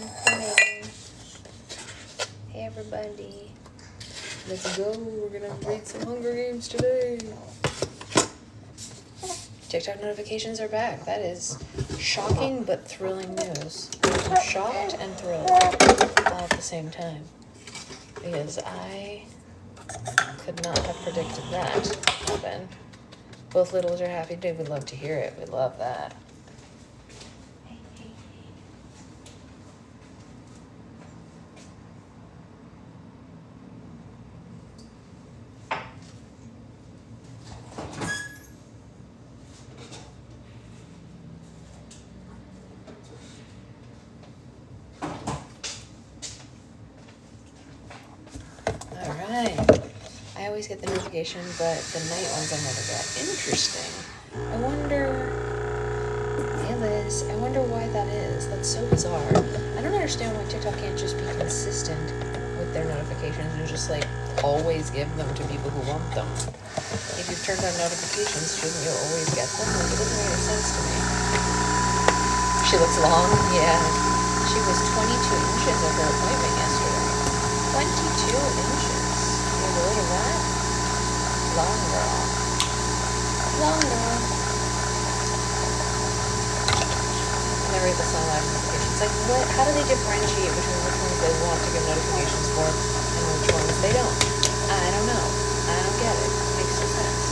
Megan. Hey, Megan. Hey, everybody. Let's go. We're gonna read some Hunger Games today. TikTok notifications are back. That is shocking but thrilling news. I'm shocked and thrilled all at the same time. Because I could not have predicted that to happen. Both littles are happy today. We'd love to hear it. We'd love that. I always get the notification, but the night ones I never get. Interesting. I wonder, hey Liz, I wonder why that is. That's so bizarre. I don't understand why TikTok can't just be consistent with their notifications and just like always give them to people who want them. If you've turned on notifications, shouldn't you always get them? Like, it doesn't make any sense to me. She looks long? Yeah. She was 22 inches at her appointment yesterday. 22 inches. Look at that. Long girl. Long girl. And I read the song live notifications. Like, what? How do they differentiate between which ones they want to give notifications for and which ones they don't? I don't know. I don't get it. It makes no sense.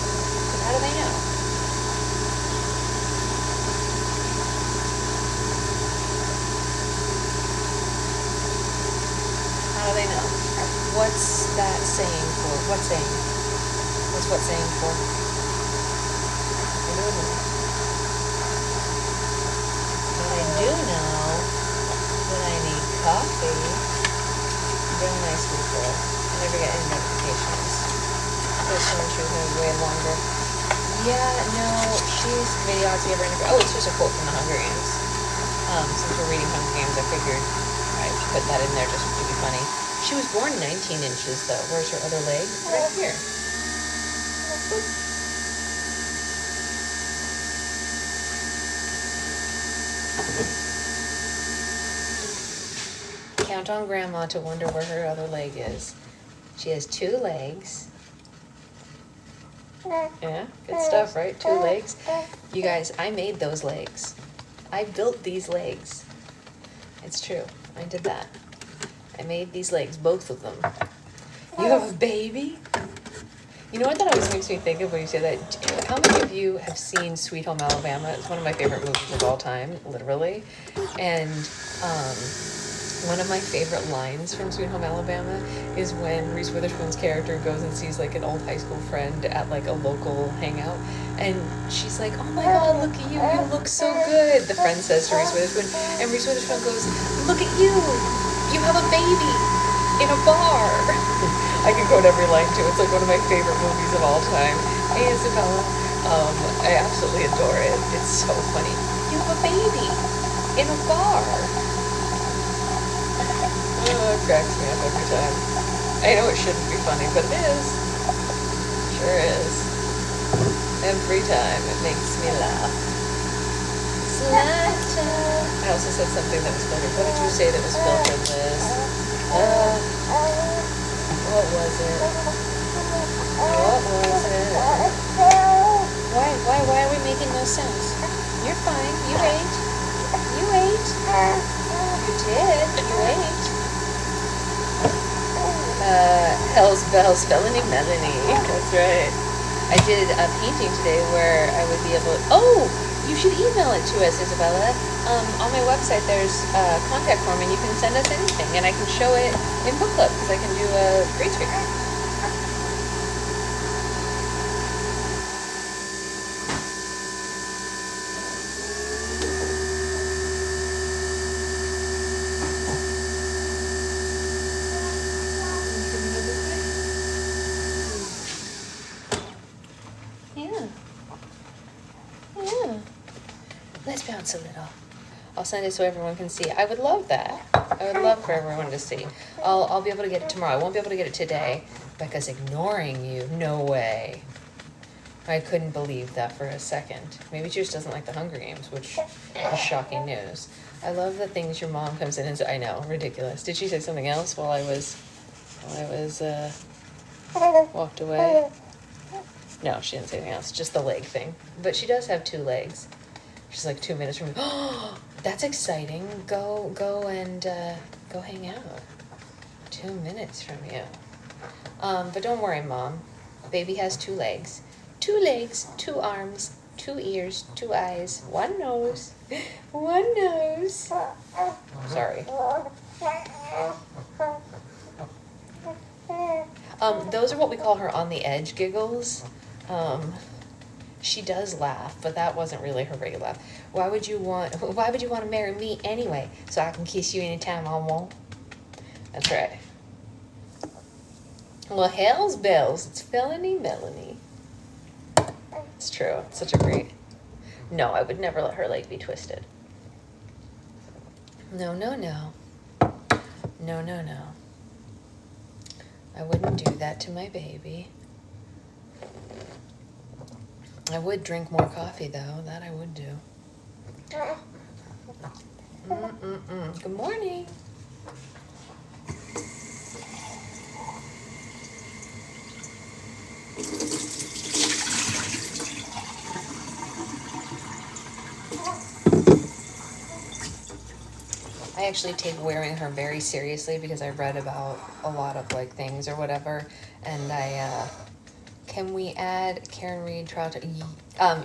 But how do they know? How do they know? What's that saying for? What saying? What's what saying for? I don't know. But I do know that I need coffee. Really nice people. I never get any notifications. This one she was way longer. Yeah, no, she's videography ever interview. Oh, it's just a quote from the Hunger Games. Since we're reading Hunger Games, I figured I'd put that in there just to be funny. She was born 19 inches, though. Where's her other leg? Right here. Count on Grandma to wonder where her other leg is. She has 2 legs. Yeah, good stuff, right? 2 legs. You guys, I made those legs. I built these legs. It's true. I did that. I made these legs, both of them. You have a baby? You know what that always makes me think of when you say that? How many of you have seen Sweet Home Alabama? It's one of my favorite movies of all time, literally. And one of my favorite lines from Sweet Home Alabama is when Reese Witherspoon's character goes and sees like an old high school friend at like a local hangout. And she's like, oh my God, look at you. You look so good. The friend says to Reese Witherspoon. And Reese Witherspoon goes, look at you. You have a baby in a bar. I can quote every line too. It's like one of my favorite movies of all time. Hey, Isabella. I absolutely adore it. It's so funny. You have a baby in a bar. Oh, it cracks me up every time. I know it shouldn't be funny, but it is. Sure is. Every time it makes me laugh. I also said something that was filtered. What did you say that was filtered, Liz? What was it? What was it? Why are we making those sounds? You're fine. You ate. You ate. You did. You ate. Hell's Bells, Felony Melanie. That's right. I did a painting today where I would be able to... Oh! You should email it to us, Isabella. On my website, there's a contact form, and you can send us anything, and I can show it in book club, because I can do a green screen. Let's bounce a little. I'll send it so everyone can see. I would love that. I would love for everyone to see. I'll be able to get it tomorrow. I won't be able to get it today. Becca's ignoring you. No way. I couldn't believe that for a second. Maybe she just doesn't like the Hunger Games, which is shocking news. I love the things your mom comes in and says. I know, ridiculous. Did she say something else while I was walked away? No, she didn't say anything else. Just the leg thing. But she does have 2 legs. She's like 2 minutes from me. Oh, that's exciting. Go and go hang out. 2 minutes from you. But don't worry, Mom. Baby has 2 legs. 2 legs, 2 arms, 2 ears, 2 eyes, 1 nose. 1 nose. Sorry. Those are what we call her on the edge giggles. She does laugh, but that wasn't really her regular laugh. Why would you want to marry me anyway? So I can kiss you anytime I want? That's right. Well, hell's bells. It's Felony Melanie. It's true. It's such a great... No, I would never let her leg be twisted. No, no, no. No, no, no. I wouldn't do that to my baby. I would drink more coffee, though. That I would do. Good morning. I actually take wearing her very seriously because I read about a lot of like things or whatever, and can we add Karen Reed Trout?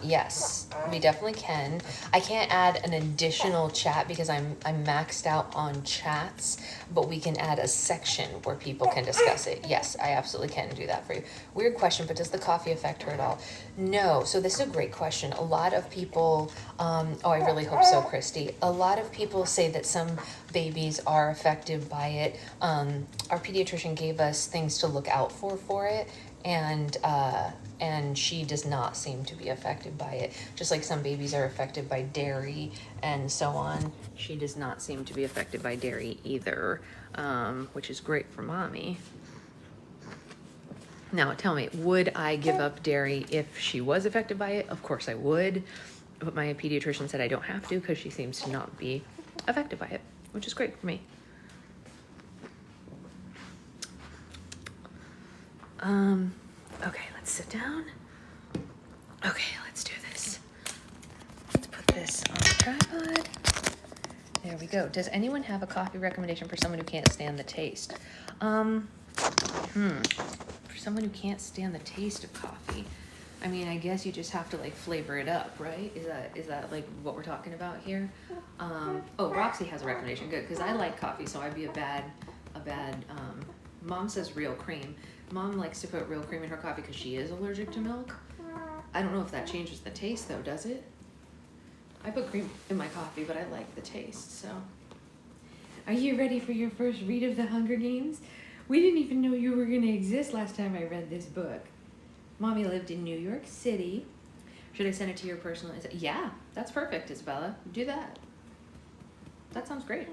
Yes, we definitely can. I can't add an additional chat because I'm maxed out on chats, but we can add a section where people can discuss it. Yes, I absolutely can do that for you. Weird question, but does the coffee affect her at all? No. So this is a great question. A lot of people, I really hope so, Christy. A lot of people say that some babies are affected by it. Our pediatrician gave us things to look out for it. And she does not seem to be affected by it. Just like some babies are affected by dairy and so on, she does not seem to be affected by dairy either, which is great for mommy. Now, tell me, would I give up dairy if she was affected by it? Of course I would, but my pediatrician said I don't have to because she seems to not be affected by it, which is great for me. Okay, let's sit down. Okay, let's do this. Let's put this on the tripod. There we go. Does anyone have a coffee recommendation for someone who can't stand the taste? For someone who can't stand the taste of coffee, I mean, I guess you just have to like flavor it up, right? Is that like what we're talking about here? Roxy has a recommendation. Good, because I like coffee, so I'd be a bad. Mom says real cream. Mom likes to put real cream in her coffee because she is allergic to milk. I don't know if that changes the taste though, does it? I put cream in my coffee, but I like the taste, so. Are you ready for your first read of the Hunger Games? We didn't even know you were gonna exist last time I read this book. Mommy lived in New York City. Should I send it to your personal? Yeah, that's perfect, Isabella. Do that. That sounds great.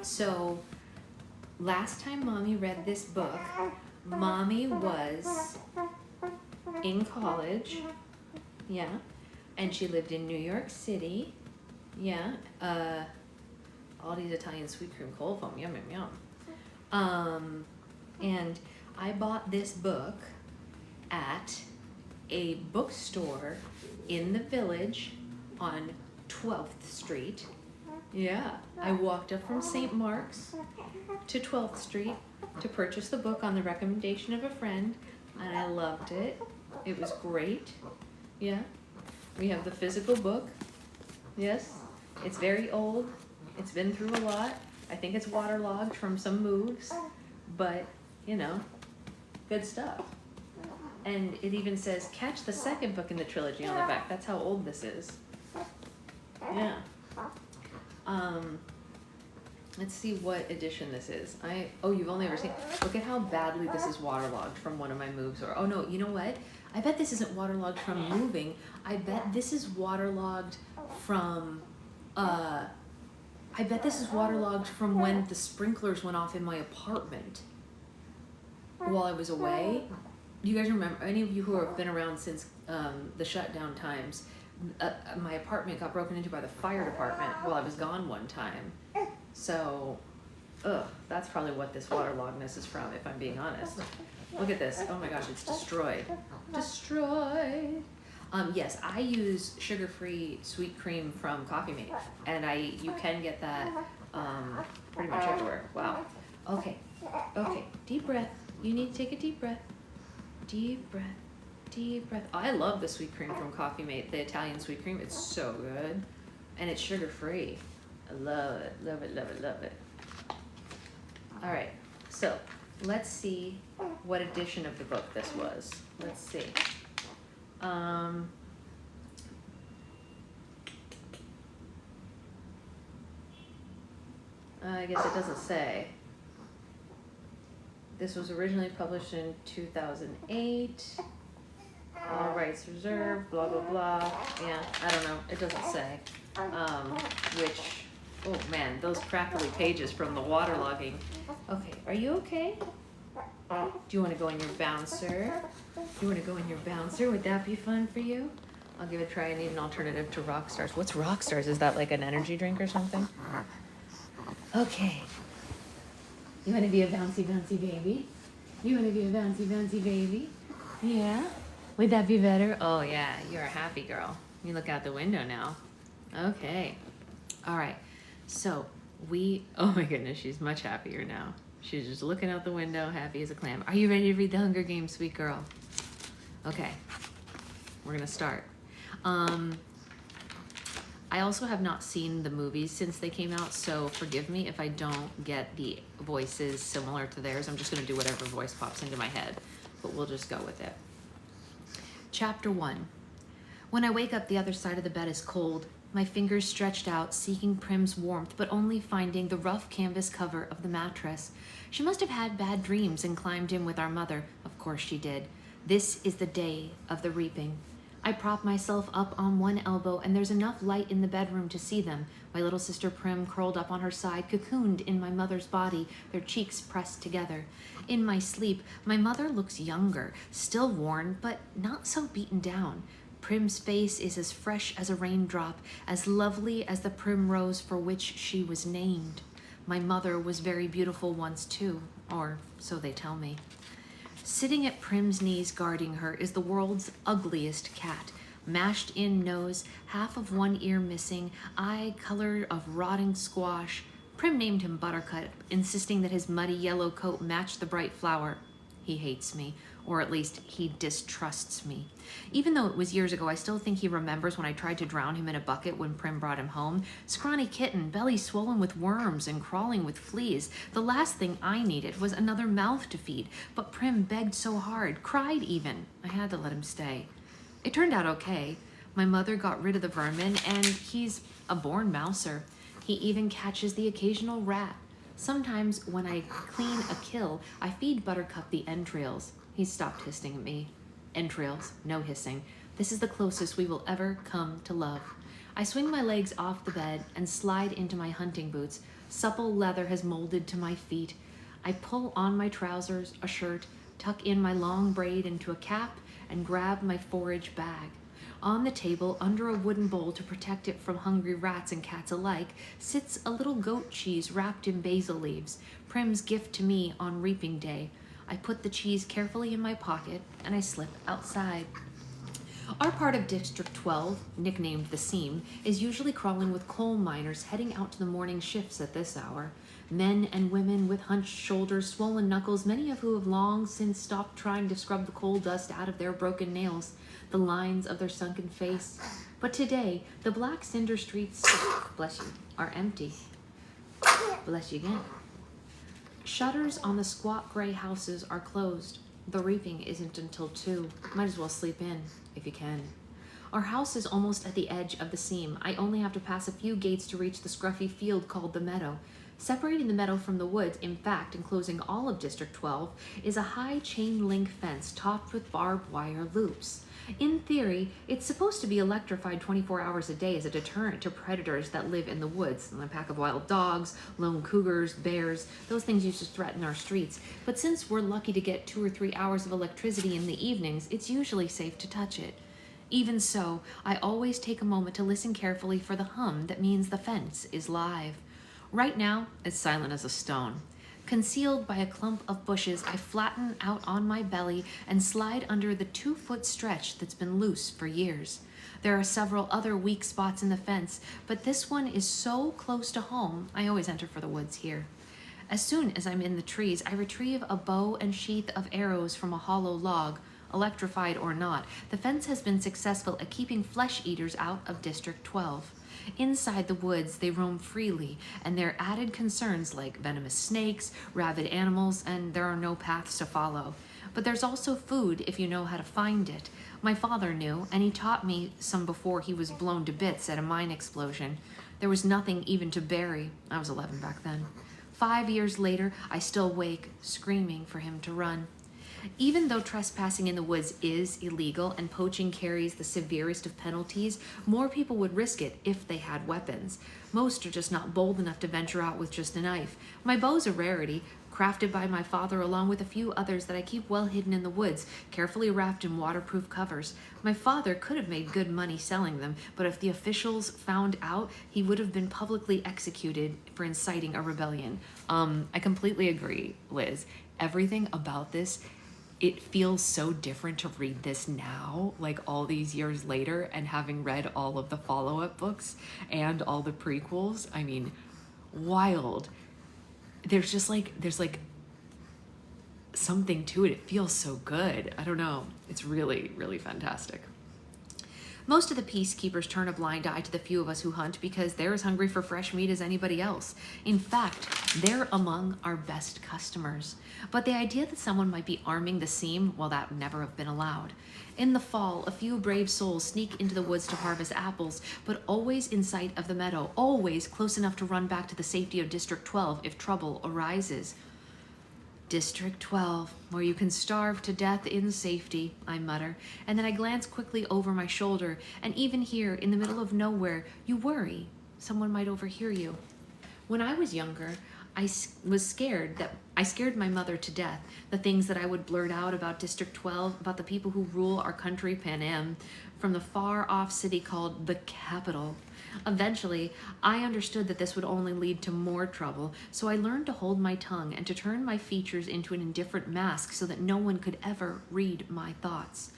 So last time Mommy read this book, Mommy was in college, yeah, and she lived in New York City, yeah, Aldi's Italian sweet cream cold foam, yum, yum, yum. And I bought this book at a bookstore in the Village on 12th Street. Yeah, I walked up from St. Mark's to 12th Street to purchase the book on the recommendation of a friend, and I loved it. It was great. Yeah, we have the physical book. Yes, it's very old. It's been through a lot. I think it's waterlogged from some moves, but you know, good stuff. And it even says, catch the second book in the trilogy on the back. That's how old this is. Yeah. Let's see what edition this is. You've only ever seen, look at how badly this is waterlogged from one of my moves. Or, oh no, you know what? I bet this isn't waterlogged from moving. I bet this is waterlogged from, when the sprinklers went off in my apartment while I was away. You guys remember, any of you who have been around since the shutdown times, my apartment got broken into by the fire department while I was gone one time. So, that's probably what this waterloggedness is from, if I'm being honest. Look at this. Oh my gosh, it's destroyed. Destroyed. Yes, I use sugar-free sweet cream from Coffee Mate, and you can get that pretty much everywhere. Wow. Okay. Deep breath. You need to take a deep breath. Deep breath. Deep breath. Oh, I love the sweet cream from Coffee Mate, the Italian sweet cream. It's so good, and it's sugar-free. I love it. Love it. Love it. Love it. All right. So let's see what edition of the book this was. Let's see. I guess it doesn't say. This was originally published in 2008. All rights reserved, blah, blah, blah. Yeah, I don't know. It doesn't say. Oh man, those crackly pages from the waterlogging. Okay, are you okay? Do you want to go in your bouncer? You want to go in your bouncer? Would that be fun for you? I'll give it a try. I need an alternative to Rock Stars. What's Rock Stars? Is that like an energy drink or something? Okay. You want to be a bouncy, bouncy baby? You want to be a bouncy, bouncy baby? Yeah? Would that be better? Oh yeah, you're a happy girl. You look out the window now. Okay. All right. So oh my goodness, she's much happier now. She's just looking out the window, happy as a clam. Are you ready to read The Hunger Games, sweet girl? Okay, we're gonna start. I also have not seen the movies since they came out, so forgive me if I don't get the voices similar to theirs. I'm just gonna do whatever voice pops into my head, but we'll just go with it. Chapter 1. When I wake up, the other side of the bed is cold. My fingers stretched out, seeking Prim's warmth, but only finding the rough canvas cover of the mattress. She must have had bad dreams and climbed in with our mother. Of course she did. This is the day of the reaping. I prop myself up on one elbow, and there's enough light in the bedroom to see them. My little sister Prim curled up on her side, cocooned in my mother's body, their cheeks pressed together. In my sleep, my mother looks younger, still worn, but not so beaten down. Prim's face is as fresh as a raindrop, as lovely as the primrose for which she was named. My mother was very beautiful once too, or so they tell me. Sitting at Prim's knees guarding her is the world's ugliest cat. Mashed in nose, half of one ear missing, eye color of rotting squash. Prim named him Buttercup, insisting that his muddy yellow coat matched the bright flower. He hates me, or at least he distrusts me. Even though it was years ago, I still think he remembers when I tried to drown him in a bucket when Prim brought him home. Scrawny kitten, belly swollen with worms and crawling with fleas. The last thing I needed was another mouth to feed, but Prim begged so hard, cried even. I had to let him stay. It turned out okay. My mother got rid of the vermin, and he's a born mouser. He even catches the occasional rat. Sometimes when I clean a kill, I feed Buttercup the entrails. He stopped hissing at me. Entrails, no hissing. This is the closest we will ever come to love. I swing my legs off the bed and slide into my hunting boots. Supple leather has molded to my feet. I pull on my trousers, a shirt, tuck in my long braid into a cap, and grab my forage bag. On the table, under a wooden bowl to protect it from hungry rats and cats alike, sits a little goat cheese wrapped in basil leaves, Prim's gift to me on reaping day. I put the cheese carefully in my pocket, and I slip outside. Our part of District 12, nicknamed the Seam, is usually crawling with coal miners heading out to the morning shifts at this hour. Men and women with hunched shoulders, swollen knuckles, many of who have long since stopped trying to scrub the coal dust out of their broken nails, the lines of their sunken face. But today, the black cinder streets, bless you, are empty. Bless you again. Shutters on the squat gray houses are closed. The reaping isn't until 2. Might as well sleep in, if you can. Our house is almost at the edge of the Seam. I only have to pass a few gates to reach the scruffy field called the meadow. Separating the meadow from the woods, in fact, enclosing all of District 12, is a high chain link fence topped with barbed wire loops. In theory, it's supposed to be electrified 24 hours a day as a deterrent to predators that live in the woods. A pack of wild dogs, lone cougars, bears, those things used to threaten our streets. But since we're lucky to get 2 or 3 hours of electricity in the evenings, it's usually safe to touch it. Even so, I always take a moment to listen carefully for the hum that means the fence is live. Right now, it's silent as a stone. Concealed by a clump of bushes, I flatten out on my belly and slide under the 2-foot stretch that's been loose for years. There are several other weak spots in the fence, but this one is so close to home, I always enter for the woods here. As soon as I'm in the trees, I retrieve a bow and sheath of arrows from a hollow log. Electrified or not, the fence has been successful at keeping flesh eaters out of District 12. Inside the woods, they roam freely, and there are added concerns like venomous snakes, rabid animals, and there are no paths to follow. But there's also food if you know how to find it. My father knew, and he taught me some before he was blown to bits at a mine explosion. There was nothing even to bury. I was 11 back then. 5 years later, I still wake, screaming for him to run. Even though trespassing in the woods is illegal and poaching carries the severest of penalties, more people would risk it if they had weapons. Most are just not bold enough to venture out with just a knife. My bow's a rarity, crafted by my father along with a few others that I keep well hidden in the woods, carefully wrapped in waterproof covers. My father could have made good money selling them, but if the officials found out, he would have been publicly executed for inciting a rebellion. I completely agree, Liz. Everything about this, it feels so different to read this now, like all these years later, and having read all of the follow-up books and all the prequels. I mean, wild. There's like something to it. It feels so good. I don't know. It's really, really fantastic. Most of the peacekeepers turn a blind eye to the few of us who hunt because they're as hungry for fresh meat as anybody else. In fact, they're among our best customers. But the idea that someone might be arming the seam, well, that would never have been allowed. In the fall, a few brave souls sneak into the woods to harvest apples, but always in sight of the meadow, always close enough to run back to the safety of District 12 if trouble arises. District 12, where you can starve to death in safety, I mutter, and then I glance quickly over my shoulder, and even here, in the middle of nowhere, you worry. Someone might overhear you. When I was younger, I scared my mother to death. The things that I would blurt out about District 12, about the people who rule our country, Pan Am, from the far-off city called the Capital. Eventually, I understood that this would only lead to more trouble, so I learned to hold my tongue and to turn my features into an indifferent mask so that no one could ever read my thoughts.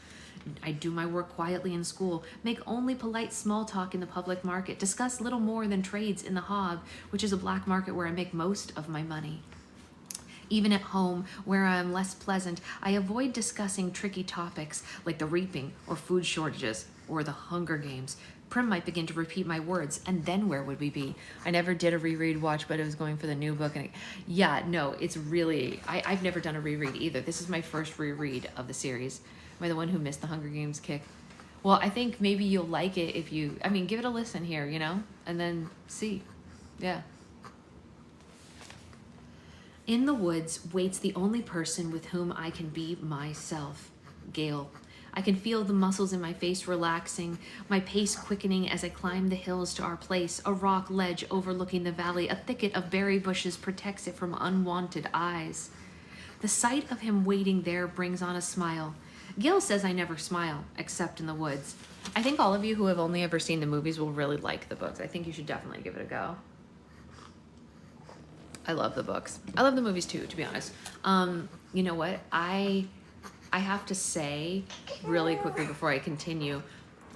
I do my work quietly in school, make only polite small talk in the public market, discuss little more than trades in the Hob, which is a black market where I make most of my money. Even at home, where I am less pleasant, I avoid discussing tricky topics like the reaping or food shortages or the Hunger Games. Prim might begin to repeat my words, and then where would we be? I never did a reread watch, but I was going for the new book. And it's really, I've never done a reread either. This is my first reread of the series. Am I the one who missed the Hunger Games kick? Well, I think maybe you'll like it if you, give it a listen here, and then see. Yeah. In the woods waits the only person with whom I can be myself, Gale. I can feel the muscles in my face relaxing, my pace quickening as I climb the hills to our place, a rock ledge overlooking the valley. A thicket of berry bushes protects it from unwanted eyes. The sight of him waiting there brings on a smile. Gil says I never smile, except in the woods. I think all of you who have only ever seen the movies will really like the books. I think you should definitely give it a go. I love the books. I love the movies too, to be honest. You know what? I have to say really quickly before I continue,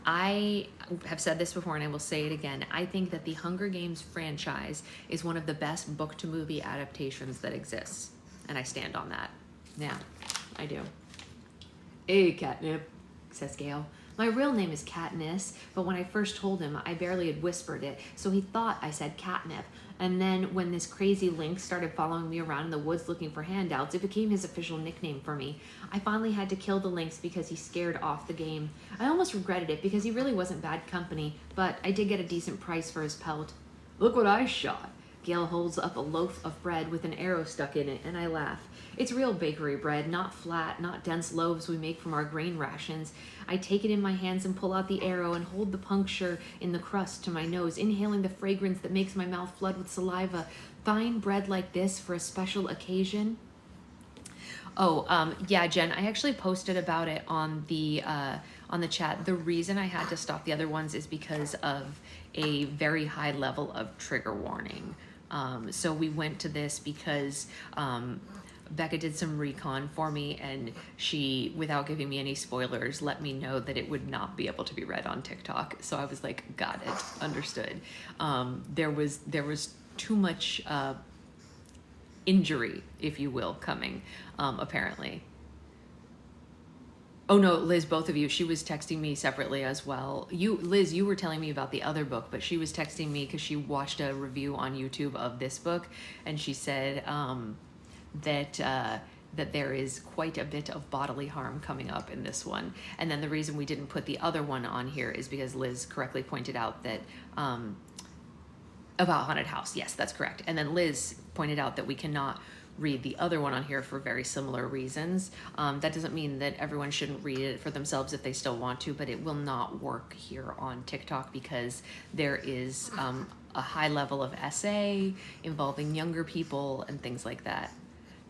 I have said this before and I will say it again. I think that the Hunger Games franchise is one of the best book to movie adaptations that exists. And I stand on that. Yeah, I do. Hey, Catnip, says Gale. My real name is Katniss, but when I first told him, I barely had whispered it, so he thought I said catnip. And then when this crazy lynx started following me around in the woods looking for handouts, it became his official nickname for me. I finally had to kill the lynx because he scared off the game. I almost regretted it because he really wasn't bad company, but I did get a decent price for his pelt. Look what I shot. Gale holds up a loaf of bread with an arrow stuck in it, and I laugh. It's real bakery bread, not flat, not dense loaves we make from our grain rations. I take it in my hands and pull out the arrow and hold the puncture in the crust to my nose, inhaling the fragrance that makes my mouth flood with saliva. Fine bread like this for a special occasion. Oh, yeah, Jen, I actually posted about it on the on the chat. The reason I had to stop the other ones is because of a very high level of trigger warning. So we went to this because Becca did some recon for me, and she, without giving me any spoilers, let me know that it would not be able to be read on TikTok. So I was like, got it, understood. There was too much injury, if you will, coming, apparently. Oh no, Liz, both of you, she was texting me separately as well. Liz, you were telling me about the other book, but she was texting me because she watched a review on YouTube of this book, and she said that there is quite a bit of bodily harm coming up in this one. And then the reason we didn't put the other one on here is because Liz correctly pointed out that about Haunted House. Yes, that's correct. And then Liz pointed out that we cannot read the other one on here for very similar reasons. That doesn't mean that everyone shouldn't read it for themselves if they still want to, but it will not work here on TikTok because there is a high level of essay involving younger people and things like that.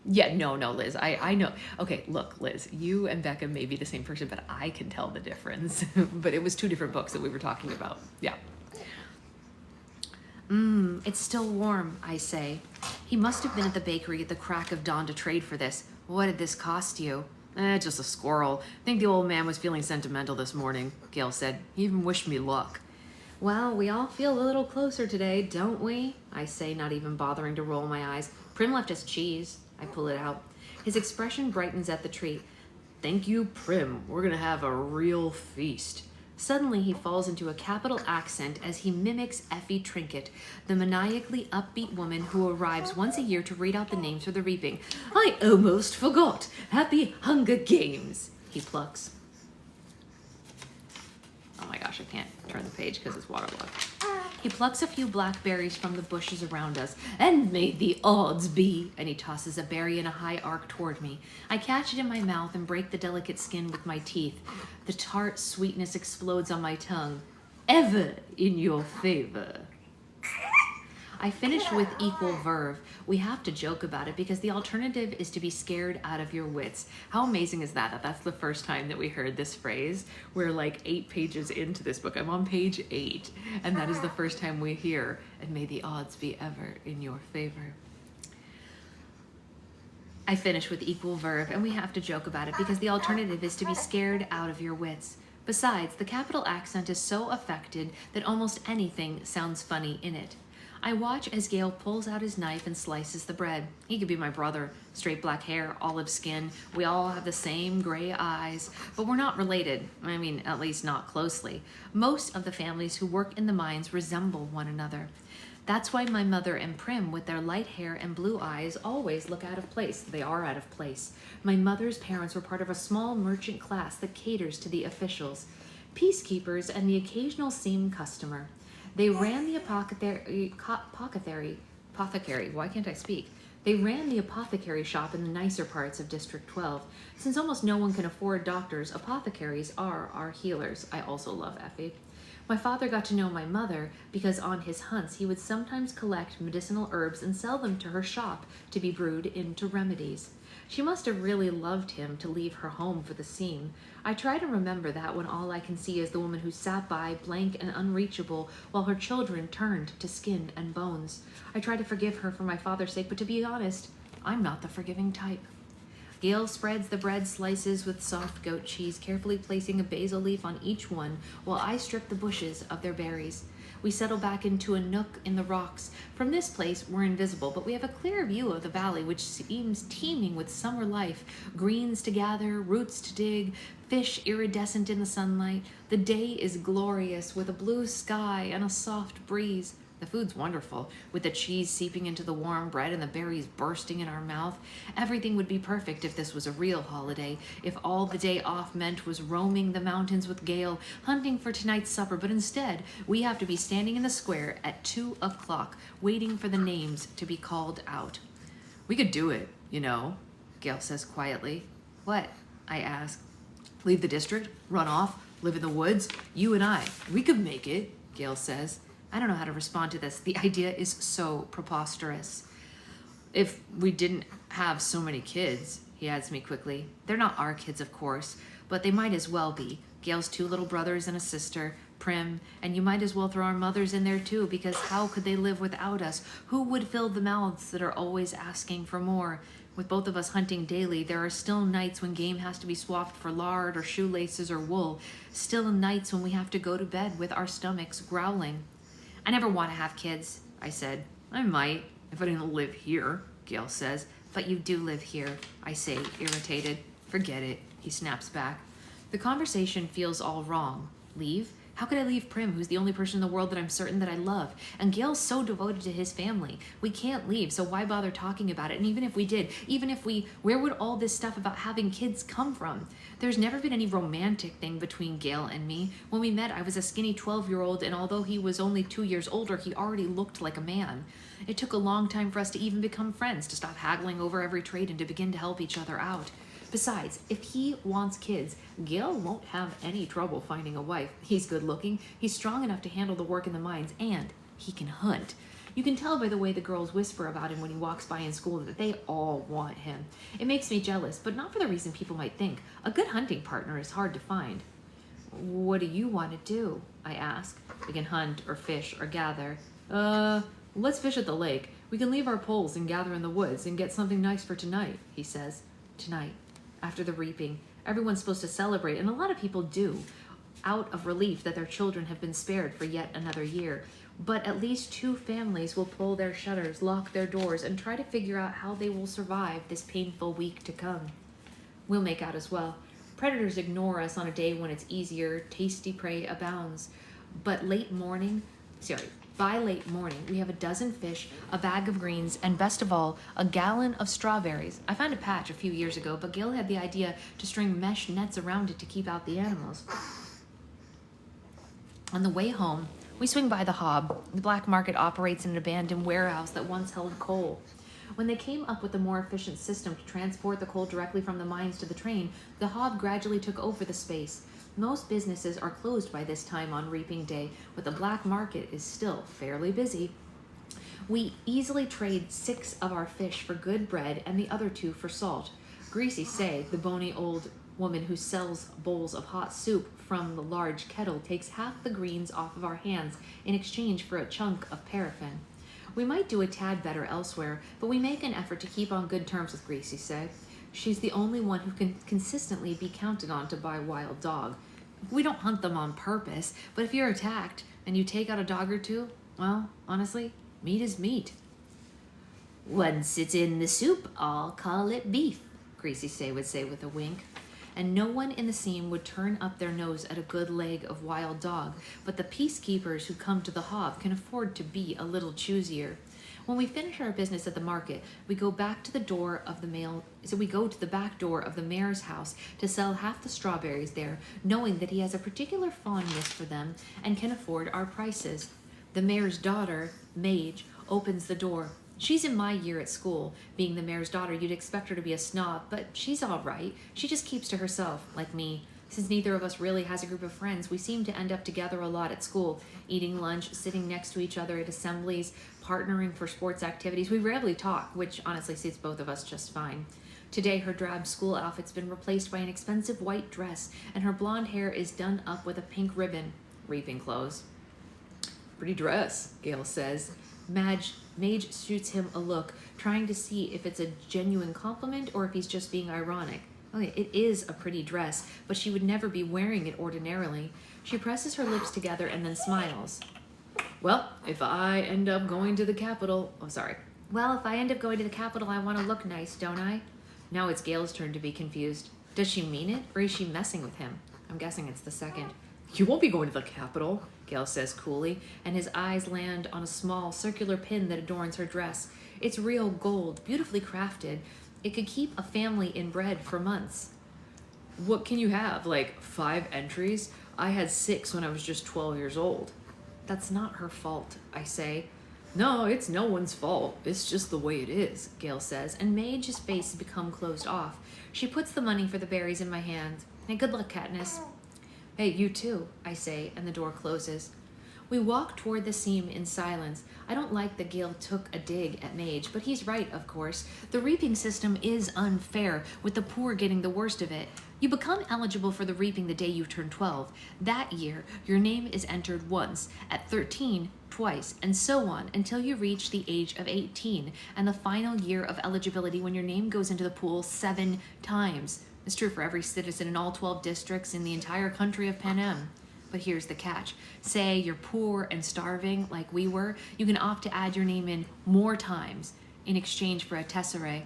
Yeah, no, Liz, I know. Okay, look, Liz, you and Becca may be the same person, but I can tell the difference. But it was two different books that we were talking about. Yeah. It's still warm, I say. He must have been at the bakery at the crack of dawn to trade for this. What did this cost you? Just a squirrel. Think the old man was feeling sentimental this morning, Gail said. He even wished me luck. Well, we all feel a little closer today, don't we? I say, not even bothering to roll my eyes. Prim left us cheese. I pull it out. His expression brightens at the treat. Thank you, Prim. We're gonna have a real feast. Suddenly, he falls into a capital accent as he mimics Effie Trinket, the maniacally upbeat woman who arrives once a year to read out the names for the reaping. I almost forgot. Happy Hunger Games, he plucks. Oh my gosh, I can't turn the page because it's waterlogged. He plucks a few blackberries from the bushes around us. And may the odds be. And he tosses a berry in a high arc toward me. I catch it in my mouth and break the delicate skin with my teeth. The tart sweetness explodes on my tongue. Ever in your favor. I finish with equal verve. We have to joke about it because the alternative is to be scared out of your wits. How amazing is that? That's the first time that we heard this phrase. We're like 8 pages into this book. I'm on page 8, and that is the first time we hear, and may the odds be ever in your favor. I finish with equal verve, and we have to joke about it because the alternative is to be scared out of your wits. Besides, the capital accent is so affected that almost anything sounds funny in it. I watch as Gale pulls out his knife and slices the bread. He could be my brother. Straight black hair, olive skin. We all have the same gray eyes, but we're not related. I mean, at least not closely. Most of the families who work in the mines resemble one another. That's why my mother and Prim, with their light hair and blue eyes, always look out of place. They are out of place. My mother's parents were part of a small merchant class that caters to the officials, peacekeepers, and the occasional seam customer. They ran the apothecary, why can't I speak? They ran the apothecary shop in the nicer parts of District 12. Since almost no one can afford doctors, apothecaries are our healers. I also love Effie. My father got to know my mother because on his hunts he would sometimes collect medicinal herbs and sell them to her shop to be brewed into remedies. She must have really loved him to leave her home for the scene. I try to remember that when all I can see is the woman who sat by, blank and unreachable, while her children turned to skin and bones. I try to forgive her for my father's sake, but to be honest, I'm not the forgiving type. Gail spreads the bread slices with soft goat cheese, carefully placing a basil leaf on each one, while I strip the bushes of their berries. We settle back into a nook in the rocks. From this place, we're invisible, but we have a clear view of the valley, which seems teeming with summer life. Greens to gather, roots to dig, fish iridescent in the sunlight. The day is glorious, with a blue sky and a soft breeze. The food's wonderful, with the cheese seeping into the warm bread and the berries bursting in our mouth. Everything would be perfect if this was a real holiday, if all the day off meant was roaming the mountains with Gale, hunting for tonight's supper, but instead, we have to be standing in the square at 2 o'clock, waiting for the names to be called out. We could do it, you know, Gale says quietly. What? I ask. Leave the district, run off, live in the woods? You and I, we could make it, Gale says. I don't know how to respond to this. The idea is so preposterous. If we didn't have so many kids, he adds me quickly. They're not our kids, of course, but they might as well be. Gail's 2 little brothers and a sister, Prim, and you might as well throw our mothers in there too, because how could they live without us? Who would fill the mouths that are always asking for more? With both of us hunting daily, there are still nights when game has to be swapped for lard or shoelaces or wool. Still nights when we have to go to bed with our stomachs growling. I never want to have kids, I said. I might, if I didn't live here, Gail says. But you do live here, I say, irritated. Forget it, he snaps back. The conversation feels all wrong. Leave? How could I leave Prim, who's the only person in the world that I'm certain that I love? And Gail's so devoted to his family. We can't leave, so why bother talking about it? And even if we did, where would all this stuff about having kids come from? There's never been any romantic thing between Gail and me. When we met, I was a skinny 12-year-old, and although he was only 2 years older, he already looked like a man. It took a long time for us to even become friends, to stop haggling over every trade and to begin to help each other out. Besides, if he wants kids, Gail won't have any trouble finding a wife. He's good looking, he's strong enough to handle the work in the mines, and he can hunt. You can tell by the way the girls whisper about him when he walks by in school that they all want him. It makes me jealous, but not for the reason people might think. A good hunting partner is hard to find. What do you want to do? I ask. We can hunt or fish or gather. Let's fish at the lake. We can leave our poles and gather in the woods and get something nice for tonight, he says. Tonight. After the reaping, everyone's supposed to celebrate, and a lot of people do, out of relief that their children have been spared for yet another year. But at least 2 families will pull their shutters, lock their doors, and try to figure out how they will survive this painful week to come. We'll make out as well. Predators ignore us on a day when it's easier, tasty prey abounds. By late morning, we have a dozen fish, a bag of greens, and best of all, a gallon of strawberries. I found a patch a few years ago, but Gail had the idea to string mesh nets around it to keep out the animals. On the way home, we swing by the Hob. The black market operates in an abandoned warehouse that once held coal. When they came up with a more efficient system to transport the coal directly from the mines to the train, the Hob gradually took over the space. Most businesses are closed by this time on reaping day, but the black market is still fairly busy. We easily trade 6 of our fish for good bread and the other 2 for salt. Greasy Say, the bony old woman who sells bowls of hot soup from the large kettle, takes half the greens off of our hands in exchange for a chunk of paraffin. We might do a tad better elsewhere, but we make an effort to keep on good terms with Greasy Say. She's the only one who can consistently be counted on to buy wild dog. We don't hunt them on purpose, but if you're attacked and you take out a dog or 2, well, honestly, meat is meat. Once it's in the soup, I'll call it beef, Greasy Say would say with a wink. And no one in the scene would turn up their nose at a good leg of wild dog, but the peacekeepers who come to the Hob can afford to be a little choosier. When we finish our business at the market, we go back to the back door of the mayor's house to sell half the strawberries there, knowing that he has a particular fondness for them and can afford our prices. The mayor's daughter, Mage, opens the door. She's in my year at school. Being the mayor's daughter, you'd expect her to be a snob, but she's all right. She just keeps to herself, like me. Since neither of us really has a group of friends, we seem to end up together a lot at school, eating lunch, sitting next to each other at assemblies, partnering for sports activities. We rarely talk, which honestly suits both of us just fine. Today, her drab school outfit's been replaced by an expensive white dress, and her blonde hair is done up with a pink ribbon. Reaping clothes. Pretty dress, Gail says. Mage shoots him a look, trying to see if it's a genuine compliment or if he's just being ironic. Okay, it is a pretty dress, but she would never be wearing it ordinarily. She presses her lips together and then smiles. Well, if I end up going to the Capitol, I want to look nice, don't I? Now it's Gail's turn to be confused. Does she mean it, or is she messing with him? I'm guessing it's the second. You won't be going to the Capitol, Gail says coolly, and his eyes land on a small circular pin that adorns her dress. It's real gold, beautifully crafted. It could keep a family in bread for months. What can you have, like 5 entries? I had 6 when I was just 12 years old. That's not her fault, I say. No, it's no one's fault. It's just the way it is, Gail says, and Mage's face has become closed off. She puts the money for the berries in my hand. Hey, good luck, Katniss. Hey, you too, I say, and the door closes. We walk toward the seam in silence. I don't like that Gale took a dig at Mage, but he's right, of course. The reaping system is unfair, with the poor getting the worst of it. You become eligible for the reaping the day you turn 12. That year, your name is entered once, at 13, twice, and so on until you reach the age of 18, and the final year of eligibility when your name goes into the pool 7 times. It's true for every citizen in all 12 districts in the entire country of Panem. But here's the catch. Say you're poor and starving like we were, you can opt to add your name in more times in exchange for a tesserae.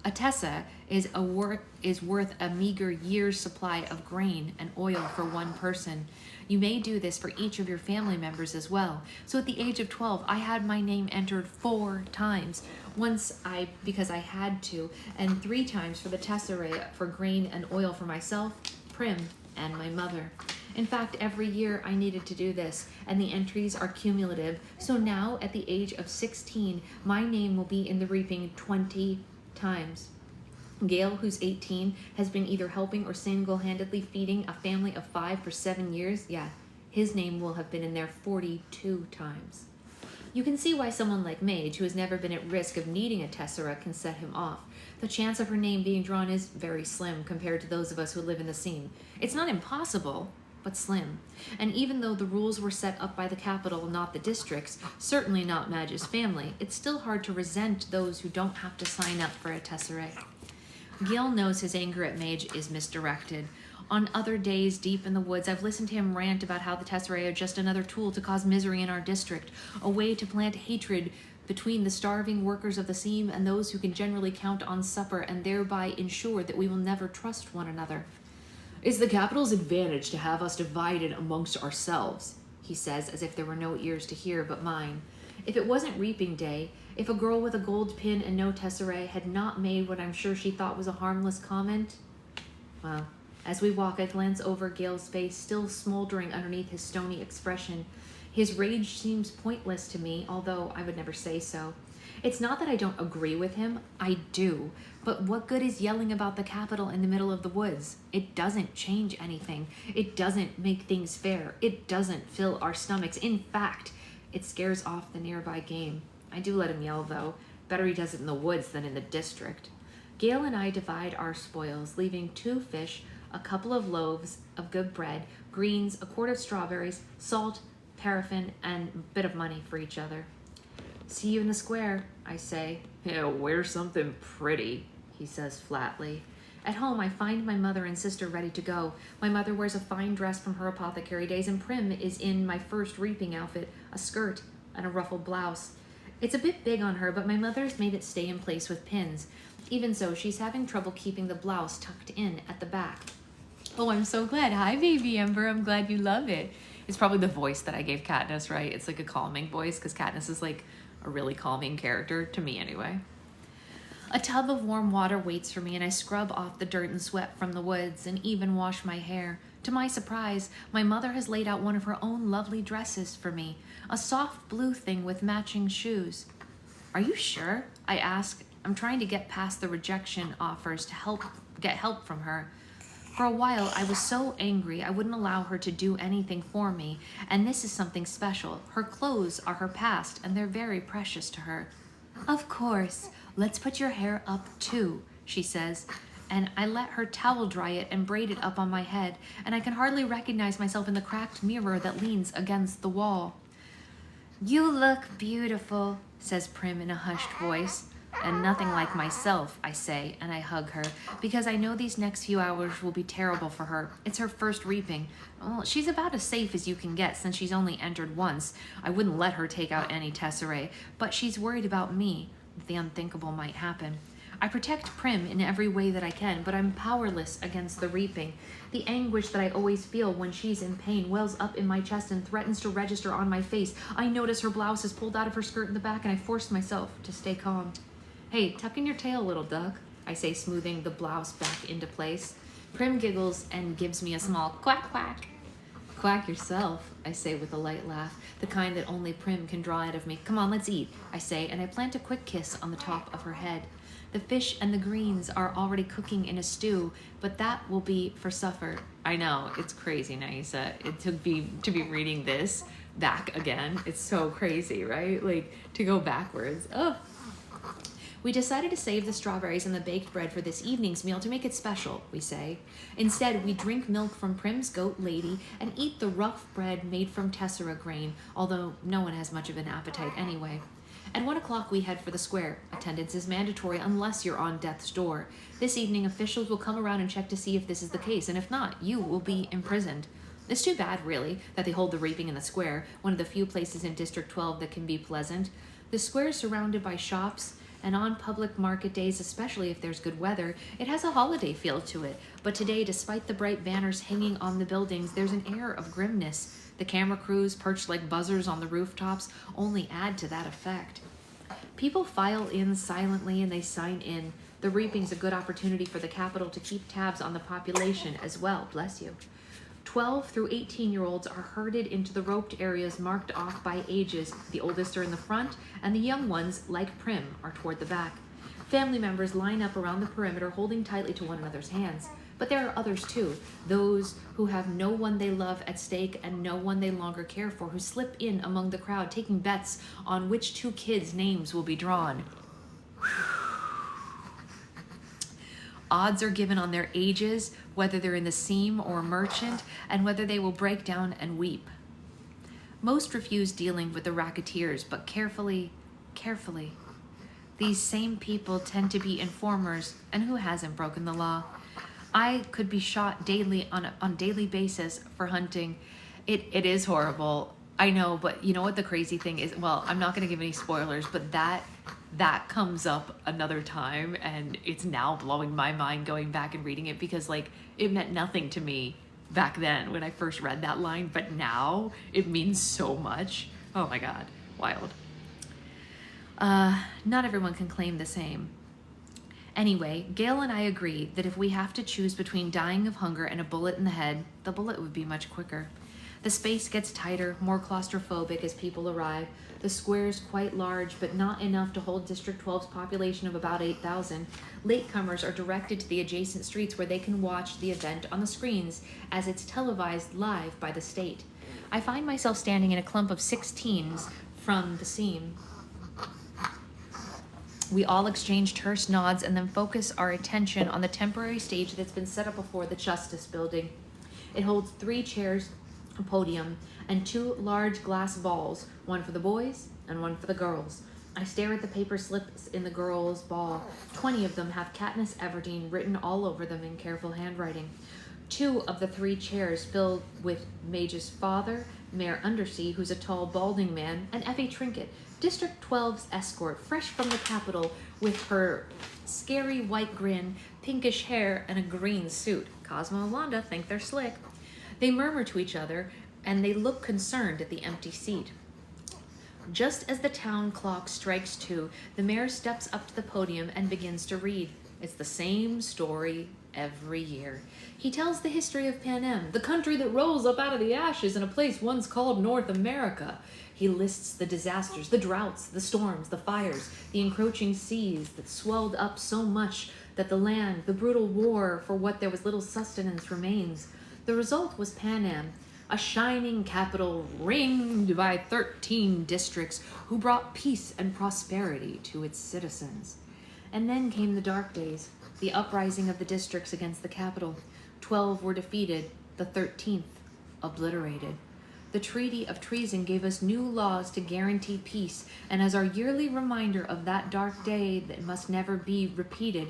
A tessa is worth a meager year's supply of grain and oil for one person. You may do this for each of your family members as well. So at the age of 12, I had my name entered 4 times. Once because I had to, and 3 times for the tesserae for grain and oil for myself, Prim, and my mother. In fact, every year I needed to do this, and the entries are cumulative. So now, at the age of 16, my name will be in the reaping 20 times. Gale, who's 18, has been either helping or single-handedly feeding a family of 5 for 7 years. Yeah, his name will have been in there 42 times. You can see why someone like Mage, who has never been at risk of needing a tessera, can set him off. The chance of her name being drawn is very slim compared to those of us who live in the scene. It's not impossible, but slim. And even though the rules were set up by the capital, not the districts, certainly not Madge's family, it's still hard to resent those who don't have to sign up for a tesserae. Gil knows his anger at Mage is misdirected. On other days deep in the woods, I've listened to him rant about how the tesserae are just another tool to cause misery in our district, a way to plant hatred between the starving workers of the seam and those who can generally count on supper and thereby ensure that we will never trust one another. It's the capital's advantage to have us divided amongst ourselves, he says, as if there were no ears to hear but mine. If it wasn't reaping day, if a girl with a gold pin and no tesserae had not made what I'm sure she thought was a harmless comment, well, as we walk, I glance over Gale's face, still smoldering underneath his stony expression. His rage seems pointless to me, although I would never say so. It's not that I don't agree with him, I do. But what good is yelling about the capital in the middle of the woods? It doesn't change anything. It doesn't make things fair. It doesn't fill our stomachs. In fact, it scares off the nearby game. I do let him yell, though. Better he does it in the woods than in the district. Gale and I divide our spoils, leaving 2 fish, a couple of loaves of good bread, greens, a quart of strawberries, salt, paraffin, and a bit of money for each other. See you in the square, I say. Yeah, wear something pretty, he says flatly. At home, I find my mother and sister ready to go. My mother wears a fine dress from her apothecary days, and Prim is in my first reaping outfit, a skirt and a ruffled blouse. It's a bit big on her, but my mother's made it stay in place with pins. Even so, she's having trouble keeping the blouse tucked in at the back. Oh, I'm so glad. Hi, baby Ember. I'm glad you love it. It's probably the voice that I gave Katniss, right? It's like a calming voice, because Katniss is like a really calming character, to me anyway. A tub of warm water waits for me, and I scrub off the dirt and sweat from the woods and even wash my hair. To my surprise, my mother has laid out one of her own lovely dresses for me, a soft blue thing with matching shoes. Are you sure? I ask. I'm trying to get past the rejection offers to get help from her. For a while, I was so angry I wouldn't allow her to do anything for me, and this is something special. Her clothes are her past, and they're very precious to her. Of course. Let's put your hair up too, she says, and I let her towel dry it and braid it up on my head, and I can hardly recognize myself in the cracked mirror that leans against the wall. You look beautiful, says Prim in a hushed voice. And nothing like myself, I say, and I hug her, because I know these next few hours will be terrible for her. It's her first reaping. Well, she's about as safe as you can get since she's only entered once. I wouldn't let her take out any tesserae, but she's worried about me. The unthinkable might happen. I protect Prim in every way that I can, but I'm powerless against the reaping. The anguish that I always feel when she's in pain wells up in my chest and threatens to register on my face. I notice her blouse is pulled out of her skirt in the back, and I force myself to stay calm. Hey, tuck in your tail, little duck, I say, smoothing the blouse back into place. Prim giggles and gives me a small quack quack. Quack yourself, I say with a light laugh, the kind that only Prim can draw out of me. Come on, let's eat, I say, and I plant a quick kiss on the top of her head. The fish and the greens are already cooking in a stew, but that will be for supper. I know, it's crazy, Naisa. It took me to be reading this back again. It's so crazy, right? Like, to go backwards. Oh. We decided to save the strawberries and the baked bread for this evening's meal to make it special, we say. Instead, we drink milk from Prim's goat lady and eat the rough bread made from tessera grain, although no one has much of an appetite anyway. At 1 o'clock, we head for the square. Attendance is mandatory unless you're on death's door. This evening, officials will come around and check to see if this is the case, and if not, you will be imprisoned. It's too bad, really, that they hold the reaping in the square, one of the few places in District 12 that can be pleasant. The square is surrounded by shops, and on public market days, especially if there's good weather, it has a holiday feel to it. But today, despite the bright banners hanging on the buildings, there's an air of grimness. The camera crews, perched like buzzers on the rooftops, only add to that effect. People file in silently and they sign in. The reaping's a good opportunity for the Capitol to keep tabs on the population as well, bless you. 12 through 18-year-olds are herded into the roped areas marked off by ages. The oldest are in the front, and the young ones, like Prim, are toward the back. Family members line up around the perimeter, holding tightly to one another's hands. But there are others too, those who have no one they love at stake and no one they longer care for, who slip in among the crowd, taking bets on which 2 kids' names will be drawn. Odds are given on their ages, whether they're in the seam or merchant, and whether they will break down and weep. Most refuse dealing with the racketeers, but carefully, these same people tend to be informers, and who hasn't broken the law? I could be shot daily on a daily basis for hunting. It is horrible, I know, but you know what the crazy thing is? Well, I'm not going to give any spoilers, but that comes up another time, and it's now blowing my mind going back and reading it, because like it meant nothing to me back then when I first read that line, but now it means so much. Oh my God, wild. Not everyone can claim the same. Anyway, Gail and I agree that if we have to choose between dying of hunger and a bullet in the head, the bullet would be much quicker. The space gets tighter, more claustrophobic as people arrive. The square is quite large, but not enough to hold District 12's population of about 8,000. Latecomers are directed to the adjacent streets where they can watch the event on the screens as it's televised live by the state. I find myself standing in a clump of 6 teens from the seam. We all exchange terse nods and then focus our attention on the temporary stage that's been set up before the Justice Building. It holds 3 chairs, a podium, and 2 large glass balls, one for the boys and one for the girls. I stare at the paper slips in the girls' ball. 20 of them have Katniss Everdeen written all over them in careful handwriting. 2 of the 3 chairs filled with Mage's father, Mayor Undersea, who's a tall, balding man, and Effie Trinket, District 12's escort, fresh from the Capitol with her scary white grin, pinkish hair, and a green suit. Cosmo and Wanda think they're slick. They murmur to each other, and they look concerned at the empty seat. Just as the town clock strikes 2, the mayor steps up to the podium and begins to read. It's the same story every year. He tells the history of Panem, the country that rose up out of the ashes in a place once called North America. He lists the disasters, the droughts, the storms, the fires, the encroaching seas that swelled up so much that the land, the brutal war for what there was little sustenance remains. The result was Panem, a shining capital ringed by 13 districts who brought peace and prosperity to its citizens. And then came the dark days, the uprising of the districts against the capital. 12 were defeated, the 13th obliterated. The Treaty of Treason gave us new laws to guarantee peace, and as our yearly reminder of that dark day that must never be repeated,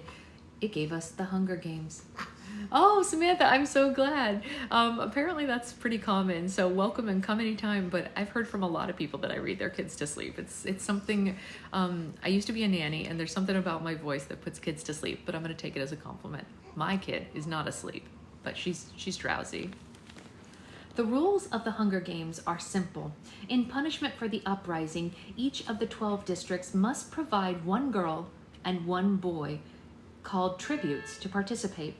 it gave us the Hunger Games. Oh, Samantha, I'm so glad. Apparently that's pretty common, so welcome and come anytime, but I've heard from a lot of people that I read their kids to sleep. It's something, I used to be a nanny, and there's something about my voice that puts kids to sleep, but I'm going to take it as a compliment. My kid is not asleep, but she's drowsy. The rules of the Hunger Games are simple. In punishment for the uprising, each of the 12 districts must provide 1 girl and 1 boy called tributes to participate.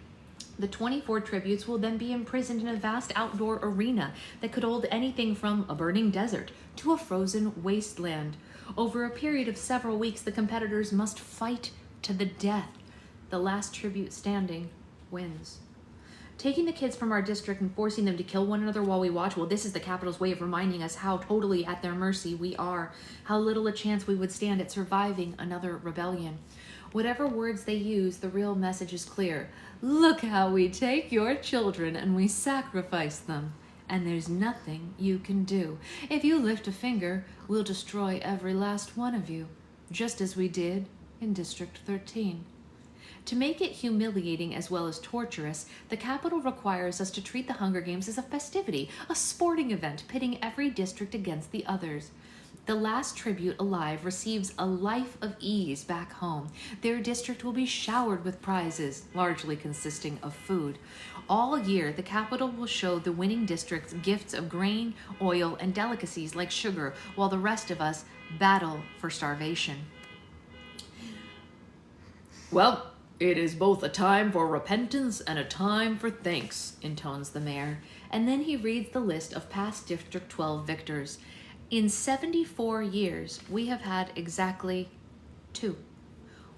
The 24 tributes will then be imprisoned in a vast outdoor arena that could hold anything from a burning desert to a frozen wasteland. Over a period of several weeks, the competitors must fight to the death. The last tribute standing wins. Taking the kids from our district and forcing them to kill one another while we watch, well, this is the Capitol's way of reminding us how totally at their mercy we are, how little a chance we would stand at surviving another rebellion. Whatever words they use, the real message is clear. Look how we take your children and we sacrifice them. And there's nothing you can do. If you lift a finger, we'll destroy every last one of you, just as we did in District 13. To make it humiliating as well as torturous, the Capitol requires us to treat the Hunger Games as a festivity, a sporting event pitting every district against the others. The last tribute alive receives a life of ease back home. Their district will be showered with prizes, largely consisting of food. All year, the Capitol will show the winning districts gifts of grain, oil, and delicacies like sugar, while the rest of us battle for starvation. Well, it is both a time for repentance and a time for thanks, intones the mayor. And then he reads the list of past District 12 victors. In 74 years, we have had exactly 2.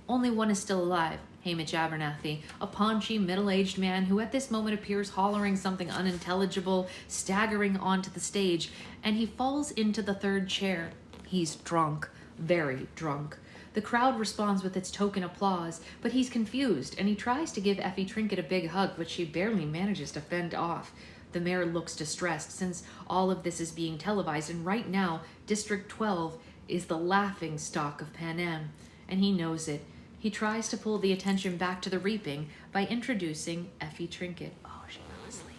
Only one is still alive, Hamish Abernathy, a paunchy, middle-aged man who at this moment appears hollering something unintelligible, staggering onto the stage, and he falls into the 3rd chair. He's drunk, very drunk. The crowd responds with its token applause, but he's confused, and he tries to give Effie Trinket a big hug, but she barely manages to fend off. The mayor looks distressed, since all of this is being televised, and right now, District 12 is the laughing stock of Pan Am, and he knows it. He tries to pull the attention back to the reaping by introducing Effie Trinket. Oh, she fell asleep.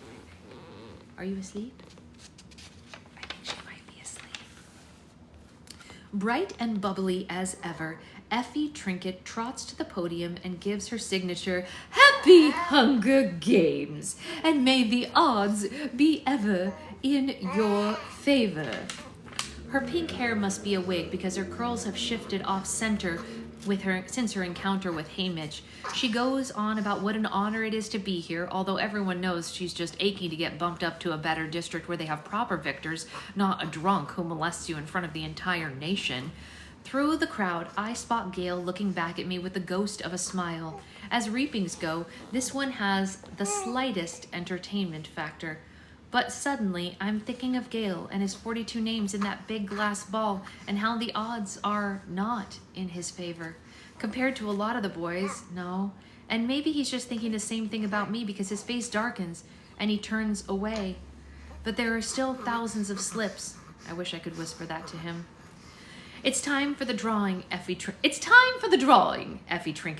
Are you asleep? I think she might be asleep. Bright and bubbly as ever, Effie Trinket trots to the podium and gives her signature, "Happy Hunger Games, and may the odds be ever in your favor." Her pink hair must be a wig because her curls have shifted off center since her encounter with Hamish. She goes on about what an honor it is to be here, although everyone knows she's just aching to get bumped up to a better district where they have proper victors, not a drunk who molests you in front of the entire nation. Through the crowd, I spot Gail looking back at me with the ghost of a smile. As reapings go, this one has the slightest entertainment factor. But suddenly, I'm thinking of Gail and his 42 names in that big glass ball and how the odds are not in his favor. Compared to a lot of the boys, no. And maybe he's just thinking the same thing about me because his face darkens and he turns away. But there are still thousands of slips. I wish I could whisper that to him. It's time for the drawing, Effie Trinket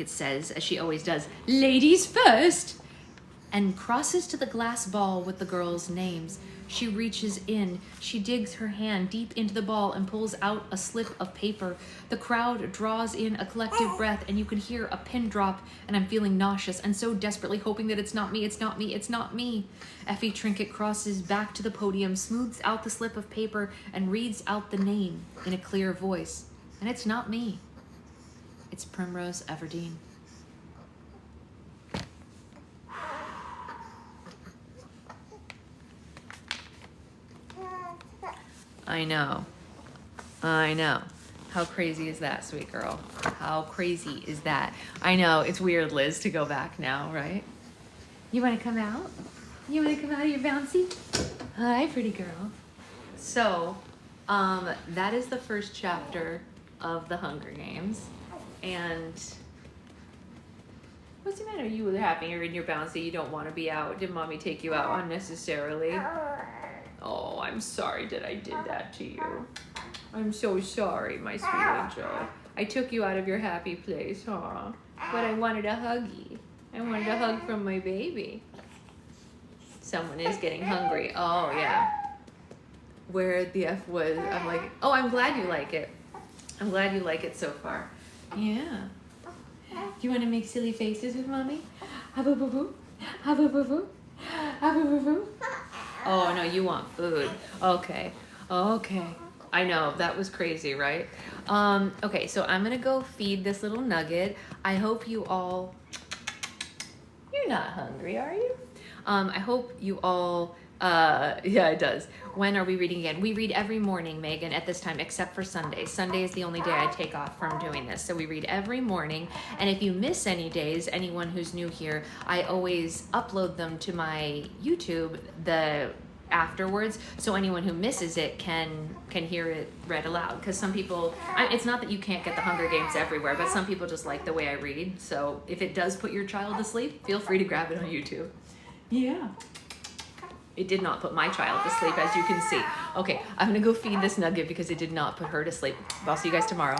says, as she always does. Ladies first! And crosses to the glass ball with the girls' names. She reaches in, she digs her hand deep into the ball and pulls out a slip of paper. The crowd draws in a collective breath and you can hear a pin drop, and I'm feeling nauseous and so desperately hoping that it's not me. Effie Trinket crosses back to the podium, smooths out the slip of paper, and reads out the name in a clear voice. And it's not me. It's Primrose Everdeen. I know. How crazy is that, sweet girl? How crazy is that? I know, it's weird, Liz, to go back now, right? You want to come out? You want to come out of your bouncy? Hi, pretty girl. So, that is the first chapter of the Hunger Games. And what's the matter? You were happy you're in your bouncy. You don't want to be out. Did mommy take you out unnecessarily? Oh, I'm sorry that I did that to you. I'm so sorry, my sweet angel. I took you out of your happy place, huh? But I wanted a huggy. I wanted a hug from my baby. Someone is getting hungry. Oh, yeah. Where the F was, I'm like, oh, I'm glad you like it. I'm glad you like it so far. Yeah. You want to make silly faces with mommy? Ha-boo-boo-boo. Ha-boo-boo-boo. Ha-boo-boo-boo. Oh, no, you want food. Okay. I know, that was crazy, right? Okay, so I'm going to go feed this little nugget. I hope you all... You're not hungry, are you? I hope you all Yeah, it does. When are we reading again? We read every morning, Megan, at this time, except for Sundays. Sunday is the only day I take off from doing this. So we read every morning. And if you miss any days, anyone who's new here, I always upload them to my YouTube afterwards, so anyone who misses it can hear it read aloud. Because some people, it's not that you can't get the Hunger Games everywhere, but some people just like the way I read. So if it does put your child to sleep, feel free to grab it on YouTube. Yeah. It did not put my child to sleep, as you can see. Okay, I'm gonna go feed this nugget because it did not put her to sleep. I'll see you guys tomorrow.